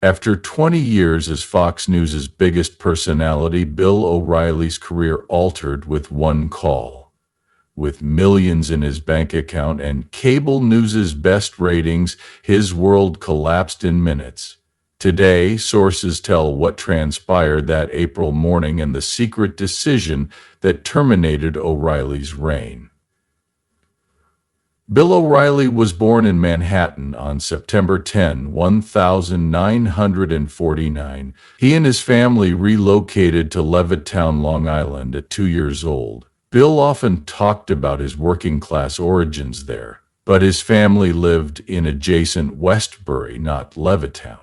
After 20 years as Fox News' biggest personality, Bill O'Reilly's career altered with one call. With millions in his bank account and cable news's best ratings, his world collapsed in minutes. Today, sources tell what transpired that April morning and the secret decision that terminated O'Reilly's reign. Bill O'Reilly was born in Manhattan on September 10, 1949. He and his family relocated to Levittown, Long Island at 2 years old. Bill often talked about his working-class origins there, but his family lived in adjacent Westbury, not Levittown.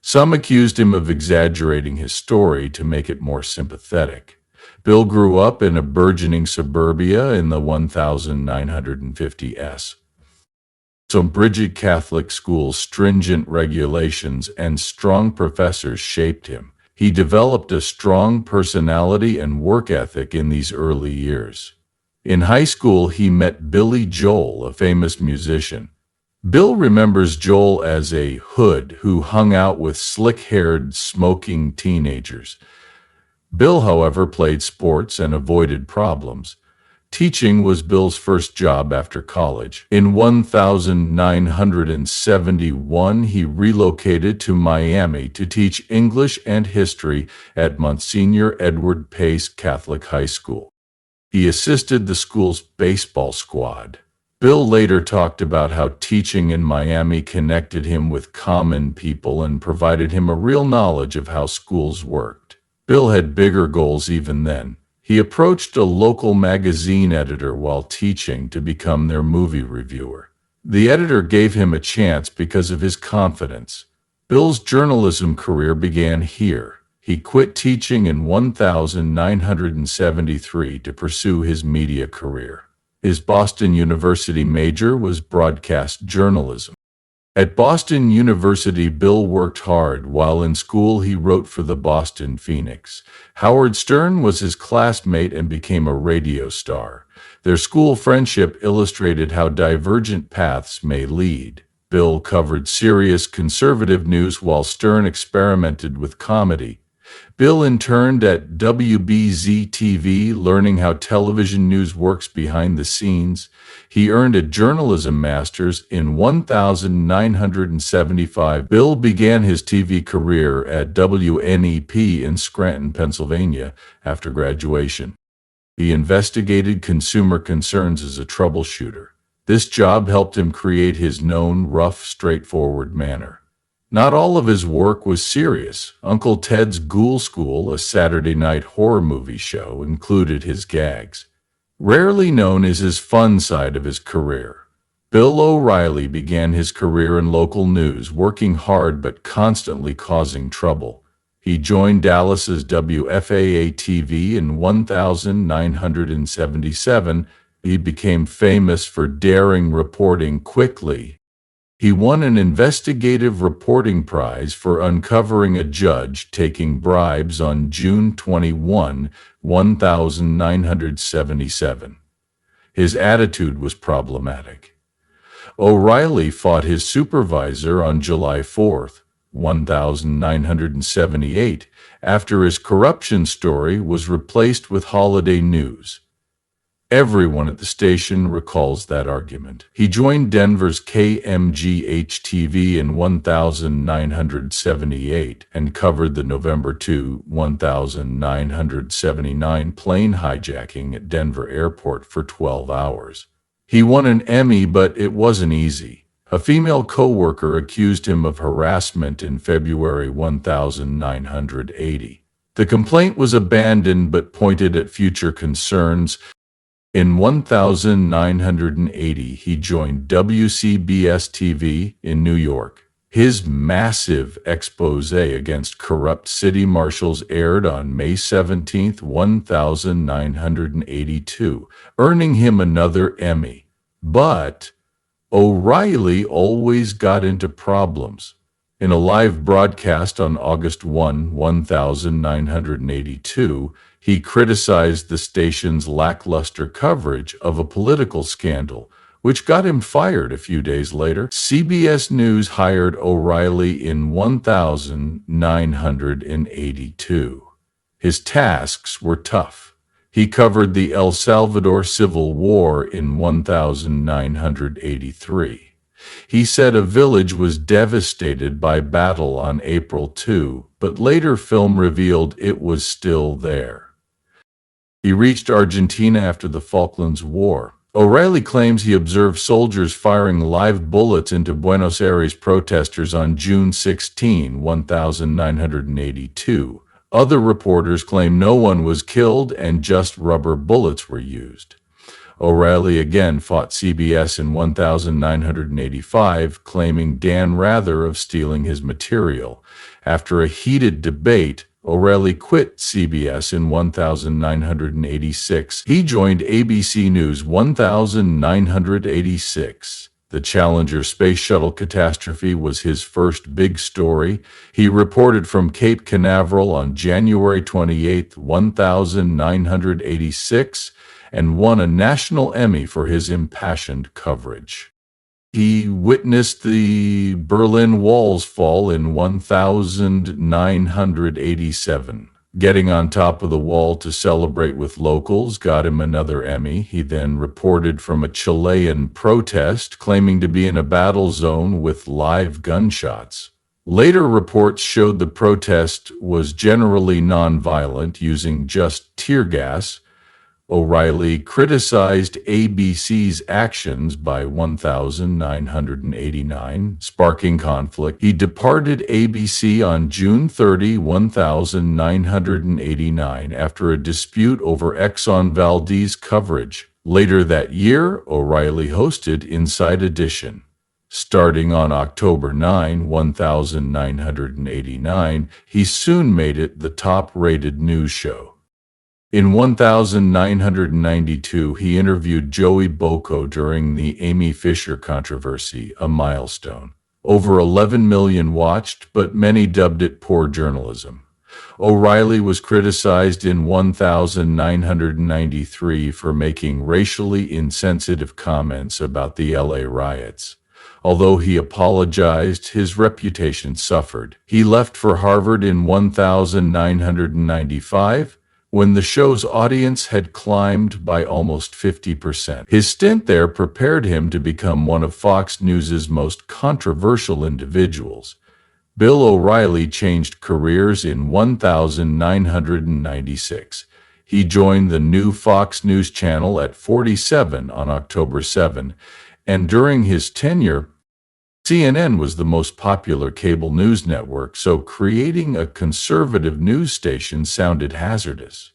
Some accused him of exaggerating his story to make it more sympathetic. Bill grew up in a burgeoning suburbia in the 1950s. So Brigid Catholic School's stringent regulations and strong professors shaped him. He developed a strong personality and work ethic in these early years. In high school, he met Billy Joel, a famous musician. Bill remembers Joel as a hood who hung out with slick-haired, smoking teenagers. Bill, however, played sports and avoided problems. Teaching was Bill's first job after college. In 1971, he relocated to Miami to teach English and history at Monsignor Edward Pace Catholic High School. He assisted the school's baseball squad. Bill later talked about how teaching in Miami connected him with common people and provided him a real knowledge of how schools worked. Bill had bigger goals even then. He approached a local magazine editor while teaching to become their movie reviewer. The editor gave him a chance because of his confidence. Bill's journalism career began here. He quit teaching in 1973 to pursue his media career. His Boston University major was broadcast journalism. At Boston University, Bill worked hard. While in school, he wrote for the Boston Phoenix. Howard Stern was his classmate and became a radio star. Their school friendship illustrated how divergent paths may lead. Bill covered serious conservative news while Stern experimented with comedy. Bill interned at WBZ-TV, learning how television news works behind the scenes. He earned a journalism master's in 1975. Bill began his TV career at WNEP in Scranton, Pennsylvania, after graduation. He investigated consumer concerns as a troubleshooter. This job helped him create his known rough, straightforward manner. Not all of his work was serious. Uncle Ted's Ghoul School, a Saturday night horror movie show, included his gags. Rarely known is his fun side of his career. Bill O'Reilly began his career in local news, working hard but constantly causing trouble. He joined Dallas's WFAA-TV in 1977. He became famous for daring reporting quickly. He won an investigative reporting prize for uncovering a judge taking bribes on June 21, 1977. His attitude was problematic. O'Reilly fought his supervisor on July 4, 1978, after his corruption story was replaced with holiday news. Everyone at the station recalls that argument. He joined Denver's KMGH-TV in 1978 and covered the November 2, 1979 plane hijacking at Denver Airport for 12 hours. He won an Emmy, but it wasn't easy. A female co-worker accused him of harassment in February 1980. The complaint was abandoned but pointed at future concerns. In 1980, he joined WCBS-TV in New York. His massive expose against corrupt city marshals aired on May 17, 1982, earning him another Emmy. But O'Reilly always got into problems. In a live broadcast on August 1, 1982, he criticized the station's lackluster coverage of a political scandal, which got him fired a few days later. CBS News hired O'Reilly in 1982. His tasks were tough. He covered the El Salvador Civil War in 1983. He said a village was devastated by battle on April 2, but later film revealed it was still there. He reached Argentina after the Falklands War. O'Reilly claims he observed soldiers firing live bullets into Buenos Aires protesters on June 16, 1982. Other reporters claim no one was killed and just rubber bullets were used. O'Reilly again fought CBS in 1985, claiming Dan Rather of stealing his material. After a heated debate, O'Reilly quit CBS in 1986. He joined ABC News 1986. The Challenger space shuttle catastrophe was his first big story. He reported from Cape Canaveral on January 28, 1986, and won a national Emmy for his impassioned coverage. He witnessed the Berlin Wall's fall in 1987. Getting on top of the wall to celebrate with locals got him another Emmy. He then reported from a Chilean protest, claiming to be in a battle zone with live gunshots. Later reports showed the protest was generally nonviolent, using just tear gas. O'Reilly criticized ABC's actions by 1989, sparking conflict. He departed ABC on June 30, 1989, after a dispute over Exxon Valdez coverage. Later that year, O'Reilly hosted Inside Edition. Starting on October 9, 1989, he soon made it the top-rated news show. In 1992, he interviewed Joey Bocco during the Amy Fisher controversy, a milestone. Over 11 million watched, but many dubbed it poor journalism. O'Reilly was criticized in 1993 for making racially insensitive comments about the LA riots. Although he apologized, his reputation suffered. He left for Harvard in 1995, when the show's audience had climbed by almost 50%. His stint there prepared him to become one of Fox News's most controversial individuals. Bill O'Reilly changed careers in 1996. He joined the new Fox News channel at 47 on October 7, and during his tenure, CNN was the most popular cable news network, so creating a conservative news station sounded hazardous.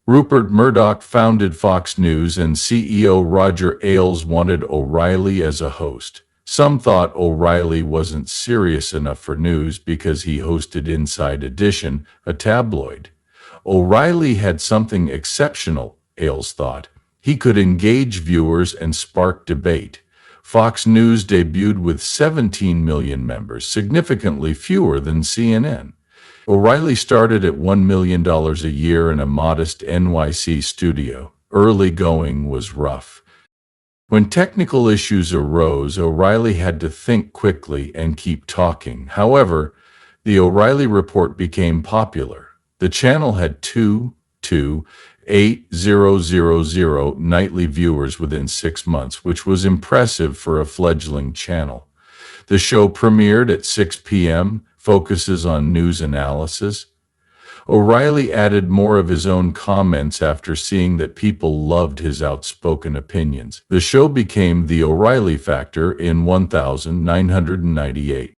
Rupert Murdoch founded Fox News, and CEO Roger Ailes wanted O'Reilly as a host. Some thought O'Reilly wasn't serious enough for news because he hosted Inside Edition, a tabloid. O'Reilly had something exceptional, Ailes thought. He could engage viewers and spark debate. Fox News debuted with 17 million members, significantly fewer than CNN. O'Reilly started at $1 million a year in a modest NYC studio. Early going was rough. When technical issues arose, O'Reilly had to think quickly and keep talking. However, the O'Reilly Report became popular. The channel had 2.800 nightly viewers within 6 months, which was impressive for a fledgling channel. The show premiered at 6 p.m., focuses on news analysis. O'Reilly added more of his own comments after seeing that people loved his outspoken opinions. The show became The O'Reilly Factor in 1998.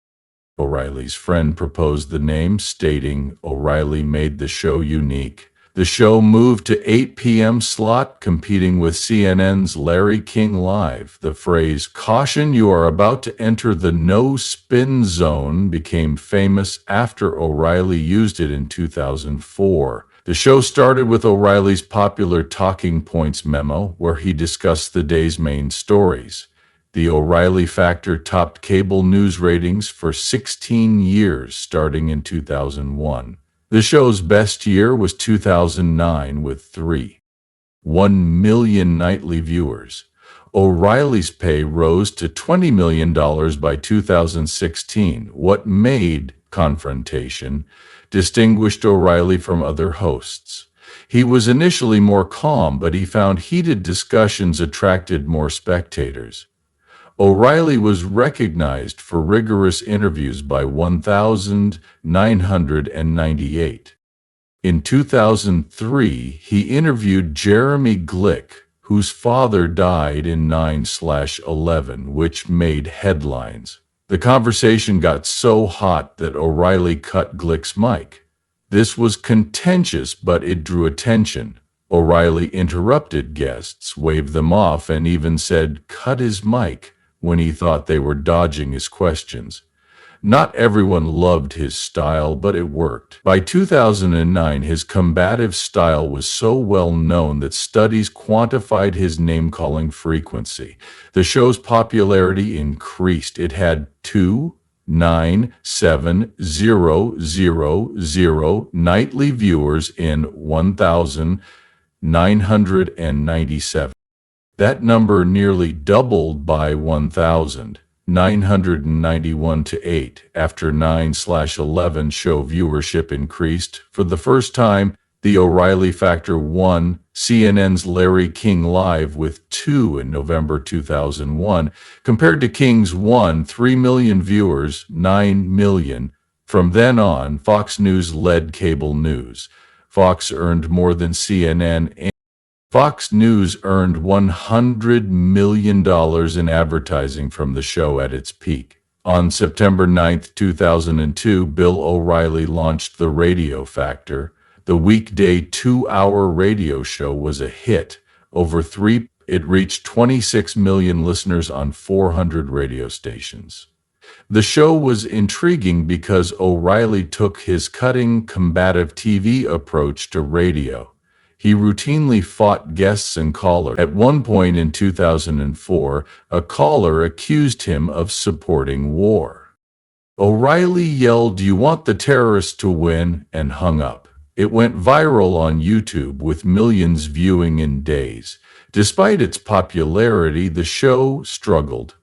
O'Reilly's friend proposed the name, stating, "O'Reilly made the show unique." The show moved to 8 p.m. slot, competing with CNN's Larry King Live. The phrase, "Caution, you are about to enter the no-spin zone," became famous after O'Reilly used it in 2004. The show started with O'Reilly's popular Talking Points memo, where he discussed the day's main stories. The O'Reilly Factor topped cable news ratings for 16 years, starting in 2001. The show's best year was 2009 with 3.1 million nightly viewers. O'Reilly's pay rose to $20 million by 2016. What made Confrontation distinguished O'Reilly from other hosts. He was initially more calm, but he found heated discussions attracted more spectators. O'Reilly was recognized for rigorous interviews by 1,998. In 2003, he interviewed Jeremy Glick, whose father died in 9/11, which made headlines. The conversation got so hot that O'Reilly cut Glick's mic. This was contentious, but it drew attention. O'Reilly interrupted guests, waved them off, and even said, "Cut his mic," when he thought they were dodging his questions. Not everyone loved his style, but it worked. By 2009, his combative style was so well known that studies quantified his name-calling frequency. The show's popularity increased. It had 2,970,000 nightly viewers in 1,997. That number nearly doubled by 1,991 to 8 after 9/11 show viewership increased. For the first time, the O'Reilly factor won CNN's Larry King Live with 2 in November 2001, compared to King's 3 million viewers, 9 million. From then on, Fox News led cable news. Fox earned more than CNN, and Fox News earned $100 million in advertising from the show at its peak. On September 9, 2002, Bill O'Reilly launched The Radio Factor. The weekday 2-hour radio show was a hit. It reached 26 million listeners on 400 radio stations. The show was intriguing because O'Reilly took his cutting, combative TV approach to radio. He routinely fought guests and callers. At one point in 2004, a caller accused him of supporting war. O'Reilly yelled, "You want the terrorists to win," and hung up. It went viral on YouTube with millions viewing in days. Despite its popularity, the show struggled.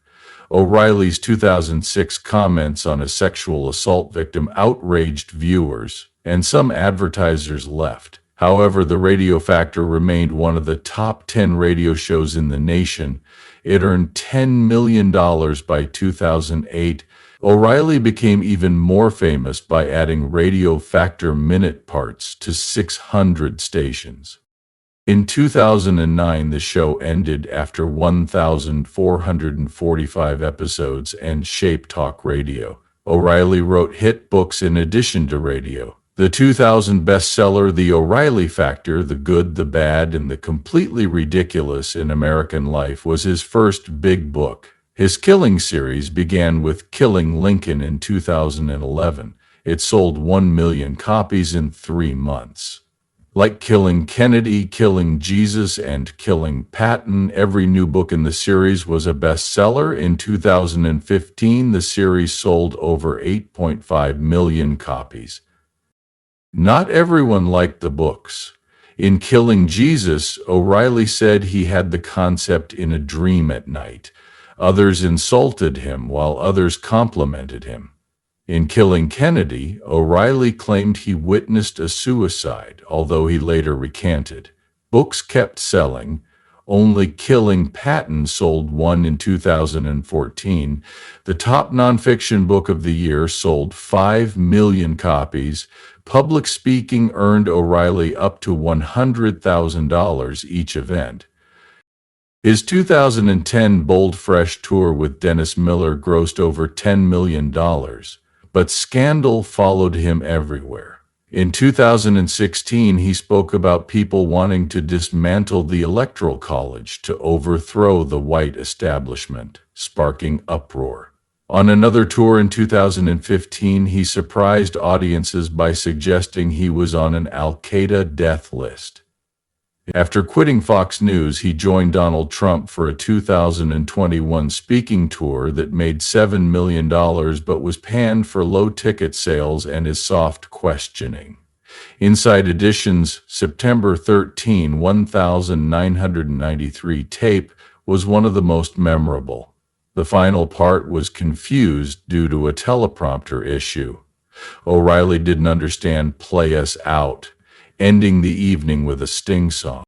O'Reilly's 2006 comments on a sexual assault victim outraged viewers, and some advertisers left. However, the Radio Factor remained one of the top 10 radio shows in the nation. It earned $10 million by 2008. O'Reilly became even more famous by adding Radio Factor minute parts to 600 stations. In 2009, the show ended after 1,445 episodes and shaped talk radio. O'Reilly wrote hit books in addition to radio. The 2000 bestseller The O'Reilly Factor, The Good, the Bad, and the Completely Ridiculous in American Life was his first big book. His Killing series began with Killing Lincoln in 2011. It sold 1 million copies in 3 months. Like Killing Kennedy, Killing Jesus, and Killing Patton, every new book in the series was a bestseller. In 2015, the series sold over 8.5 million copies. Not everyone liked the books. In Killing Jesus, O'Reilly said he had the concept in a dream at night. Others insulted him, while others complimented him. In Killing Kennedy, O'Reilly claimed he witnessed a suicide, although he later recanted. Books kept selling. Only Killing Patton sold 1 in 2014. The top nonfiction book of the year sold 5 million copies. Public speaking earned O'Reilly up to $100,000 each event. His 2010 Bold Fresh tour with Dennis Miller grossed over $10 million, but scandal followed him everywhere. In 2016, he spoke about people wanting to dismantle the Electoral College to overthrow the white establishment, sparking uproar. On another tour in 2015, he surprised audiences by suggesting he was on an Al-Qaeda death list. After quitting Fox News, he joined Donald Trump for a 2021 speaking tour that made $7 million but was panned for low ticket sales and his soft questioning. Inside Edition's September 13, 1993 tape was one of the most memorable. The final part was confused due to a teleprompter issue. O'Reilly didn't understand "play us out," ending the evening with a sting song.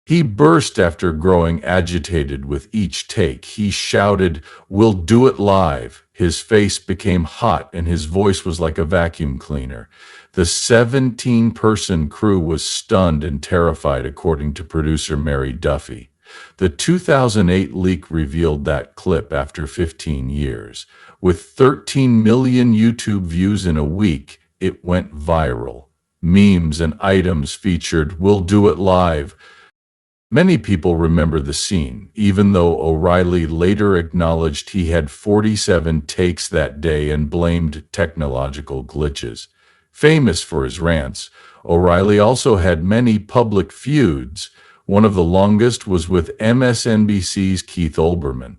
He burst after growing agitated with each take. He shouted, "We'll do it live." His face became hot and his voice was like a vacuum cleaner. The 17-person crew was stunned and terrified, according to producer Mary Duffy. The 2008 leak revealed that clip after 15 years. With 13 million YouTube views in a week, it went viral. Memes and items featured "We'll do it live." Many people remember the scene, even though O'Reilly later acknowledged he had 47 takes that day and blamed technological glitches. Famous for his rants, O'Reilly also had many public feuds. One of the longest was with MSNBC's Keith Olbermann.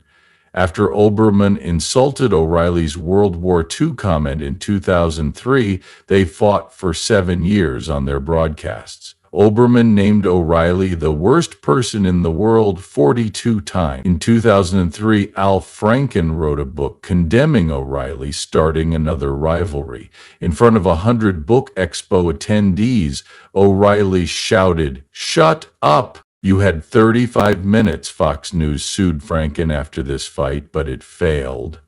After Olbermann insulted O'Reilly's World War II comment in 2003, they fought for 7 years on their broadcasts. Olbermann named O'Reilly the worst person in the world 42 times. In 2003, Al Franken wrote a book condemning O'Reilly, starting another rivalry. In front of 100 Book Expo attendees, O'Reilly shouted, "Shut up! You had 35 minutes." Fox News sued Franken after this fight, but it failed.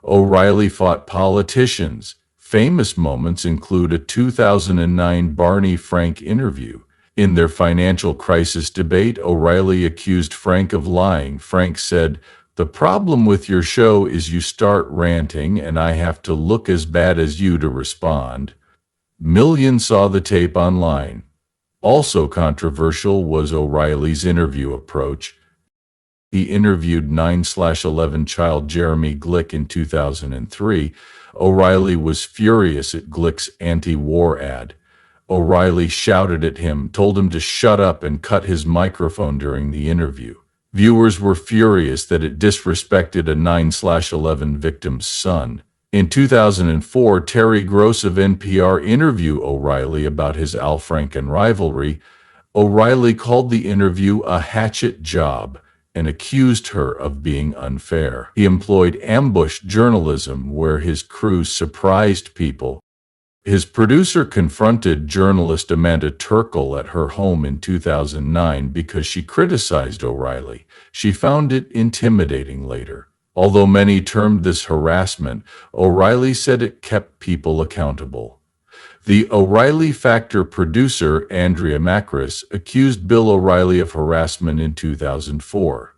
O'Reilly fought politicians. Famous moments include a 2009 Barney Frank interview. In their financial crisis debate, O'Reilly accused Frank of lying. Frank said, "The problem with your show is you start ranting and I have to look as bad as you to respond." Millions saw the tape online. Also controversial was O'Reilly's interview approach. He interviewed 9/11 child Jeremy Glick in 2003. O'Reilly was furious at Glick's anti-war ad. O'Reilly shouted at him, told him to shut up, and cut his microphone during the interview. Viewers were furious that it disrespected a 9/11 victim's son. In 2004, Terry Gross of NPR interviewed O'Reilly about his Al Franken rivalry. O'Reilly called the interview a hatchet job and accused her of being unfair. He employed ambush journalism where his crew surprised people. His producer confronted journalist Amanda Turkle at her home in 2009 because she criticized O'Reilly. She found it intimidating later. Although many termed this harassment, O'Reilly said it kept people accountable. The O'Reilly Factor producer, Andrea Macris, accused Bill O'Reilly of harassment in 2004.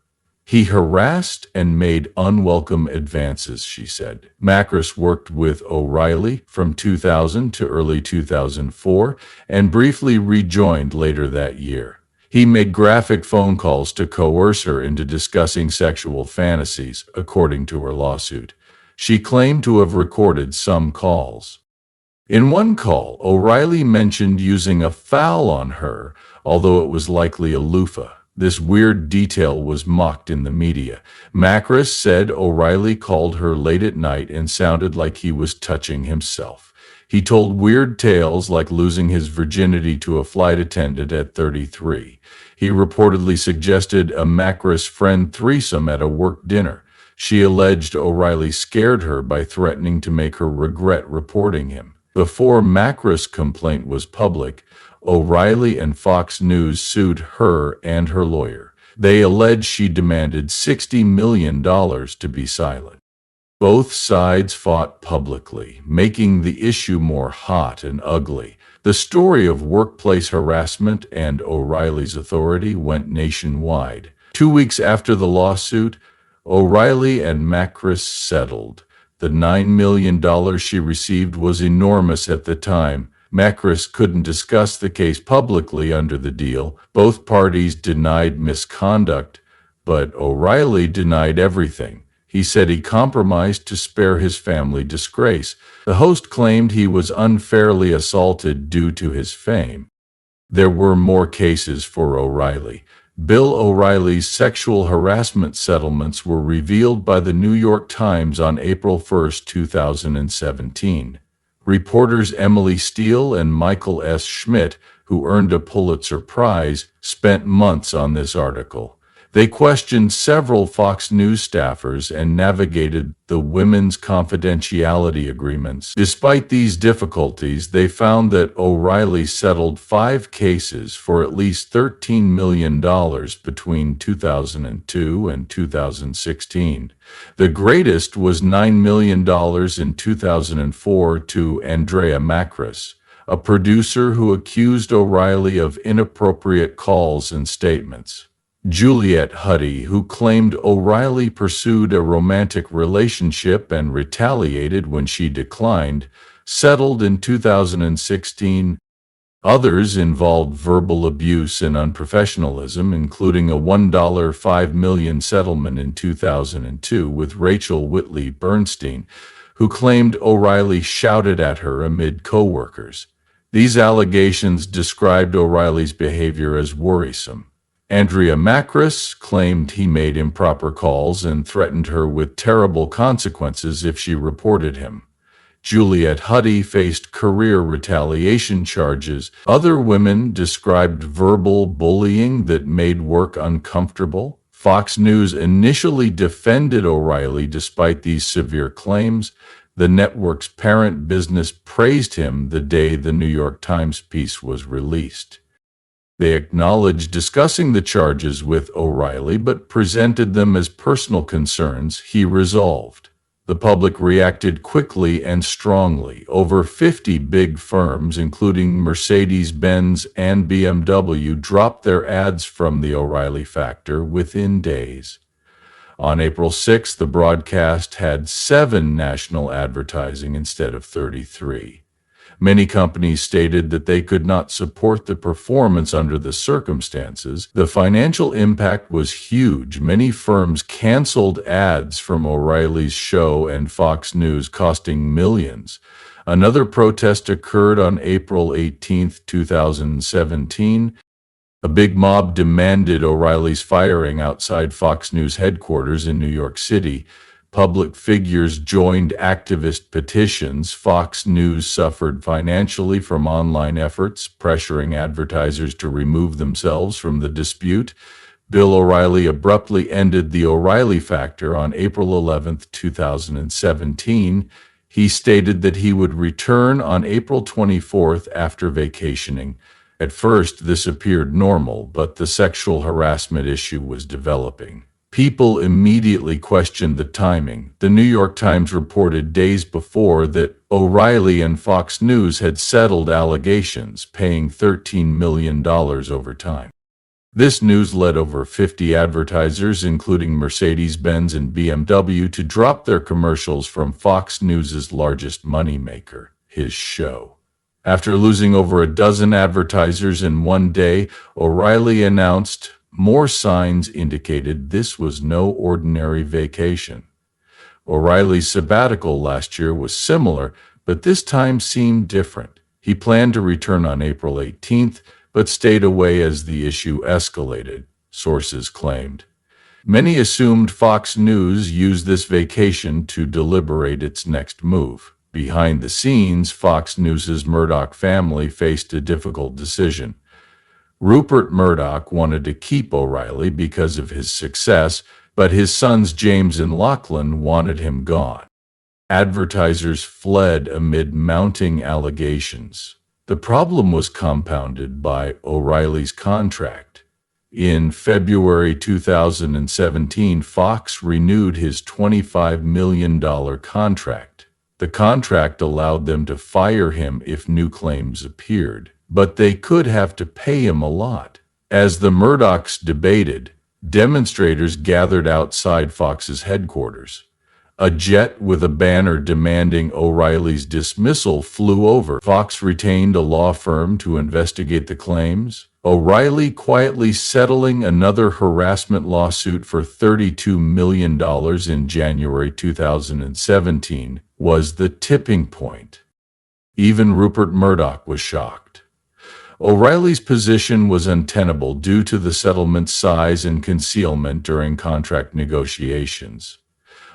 "He harassed and made unwelcome advances," she said. Macris worked with O'Reilly from 2000 to early 2004 and briefly rejoined later that year. He made graphic phone calls to coerce her into discussing sexual fantasies, according to her lawsuit. She claimed to have recorded some calls. In one call, O'Reilly mentioned using a foul on her, although it was likely a loofah. This weird detail was mocked in the media. Macris said O'Reilly called her late at night and sounded like he was touching himself. He told weird tales like losing his virginity to a flight attendant at 33. He reportedly suggested a Macris friend threesome at a work dinner. She alleged O'Reilly scared her by threatening to make her regret reporting him. Before Macris' complaint was public, O'Reilly and Fox News sued her and her lawyer. They alleged she demanded $60 million to be silent. Both sides fought publicly, making the issue more hot and ugly. The story of workplace harassment and O'Reilly's authority went nationwide. 2 weeks after the lawsuit, O'Reilly and Macris settled. The $9 million she received was enormous at the time. Macris couldn't discuss the case publicly under the deal. Both parties denied misconduct, but O'Reilly denied everything. He said he compromised to spare his family disgrace. The host claimed he was unfairly assaulted due to his fame. There were more cases for O'Reilly. Bill O'Reilly's sexual harassment settlements were revealed by the New York Times on April 1, 2017. Reporters Emily Steele and Michael S. Schmidt, who earned a Pulitzer Prize, spent months on this article. They questioned several Fox News staffers and navigated the women's confidentiality agreements. Despite these difficulties, they found that O'Reilly settled 5 cases for at least $13 million between 2002 and 2016. The greatest was $9 million in 2004 to Andrea Macris, a producer who accused O'Reilly of inappropriate calls and statements. Juliet Huddy, who claimed O'Reilly pursued a romantic relationship and retaliated when she declined, settled in 2016. Others involved verbal abuse and unprofessionalism, including a $1.5 million settlement in 2002 with Rachel Whitley Bernstein, who claimed O'Reilly shouted at her amid coworkers. These allegations described O'Reilly's behavior as worrisome. Andrea Macris claimed he made improper calls and threatened her with terrible consequences if she reported him. Juliet Huddy faced career retaliation charges. Other women described verbal bullying that made work uncomfortable. Fox News initially defended O'Reilly despite these severe claims. The network's parent business praised him the day the New York Times piece was released. They acknowledged discussing the charges with O'Reilly, but presented them as personal concerns he resolved. The public reacted quickly and strongly. Over 50 big firms, including Mercedes-Benz and BMW, dropped their ads from the O'Reilly factor within days. On April 6, the broadcast had 7 national advertising instead of 33. Many companies stated that they could not support the performance under the circumstances. The financial impact was huge. Many firms canceled ads from O'Reilly's show and Fox News, costing millions. Another protest occurred on April 18, 2017. A big mob demanded O'Reilly's firing outside Fox News headquarters in New York City. Public figures joined activist petitions. Fox News suffered financially from online efforts, pressuring advertisers to remove themselves from the dispute. Bill O'Reilly abruptly ended the O'Reilly factor on April 11, 2017. He stated that he would return on April 24 after vacationing. At first, this appeared normal, but the sexual harassment issue was developing. People immediately questioned the timing. The New York Times reported days before that O'Reilly and Fox News had settled allegations, paying $13 million over time. This news led over 50 advertisers, including Mercedes-Benz and BMW, to drop their commercials from Fox News's largest moneymaker, his show. After losing over a dozen advertisers in one day, O'Reilly announced more signs indicated this was no ordinary vacation. O'Reilly's sabbatical last year was similar, but this time seemed different. He planned to return on April 18th, but stayed away as the issue escalated, sources claimed. Many assumed Fox News used this vacation to deliberate its next move. Behind the scenes, Fox News's Murdoch family faced a difficult decision. Rupert Murdoch wanted to keep O'Reilly because of his success, but his sons James and Lachlan wanted him gone. Advertisers fled amid mounting allegations. The problem was compounded by O'Reilly's contract. In February 2017, Fox renewed his $25 million contract. The contract allowed them to fire him if new claims appeared, but they could have to pay him a lot. As the Murdochs debated, demonstrators gathered outside Fox's headquarters. A jet with a banner demanding O'Reilly's dismissal flew over. Fox retained a law firm to investigate the claims. O'Reilly quietly settling another harassment lawsuit for $32 million in January 2017 was the tipping point. Even Rupert Murdoch was shocked. O'Reilly's position was untenable due to the settlement's size and concealment during contract negotiations.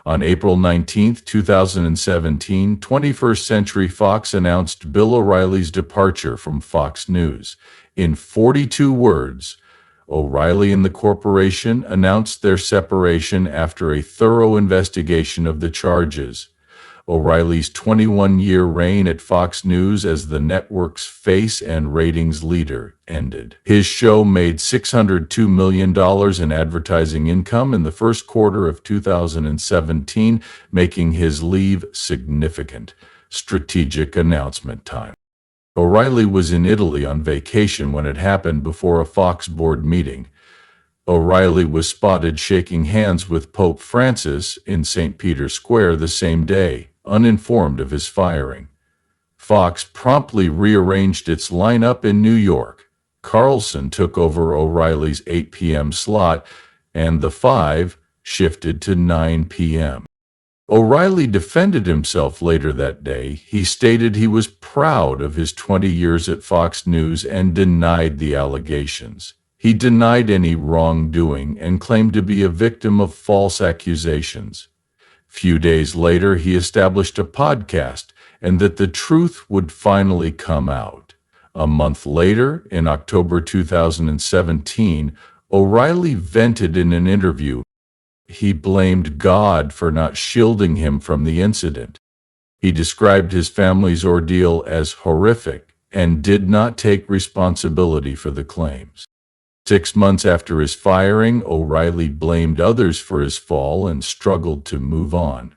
On April 19, 2017, 21st Century Fox announced Bill O'Reilly's departure from Fox News. In 42 words, O'Reilly and the corporation announced their separation after a thorough investigation of the charges. O'Reilly's 21-year reign at Fox News as the network's face and ratings leader ended. His show made $602 million in advertising income in the first quarter of 2017, making his leave significant. Strategic announcement time. O'Reilly was in Italy on vacation when it happened before a Fox board meeting. O'Reilly was spotted shaking hands with Pope Francis in St. Peter's Square the same day, uninformed of his firing. Fox promptly rearranged its lineup in New York. Carlson took over O'Reilly's 8 p.m. slot, and the 5 shifted to 9 p.m. O'Reilly defended himself later that day. He stated he was proud of his 20 years at Fox News and denied the allegations. He denied any wrongdoing and claimed to be a victim of false accusations. Few days later, he established a podcast and that the truth would finally come out. A month later, in October 2017, O'Reilly vented in an interview. He blamed God for not shielding him from the incident. He described his family's ordeal as horrific and did not take responsibility for the claims. 6 months after his firing, O'Reilly blamed others for his fall and struggled to move on.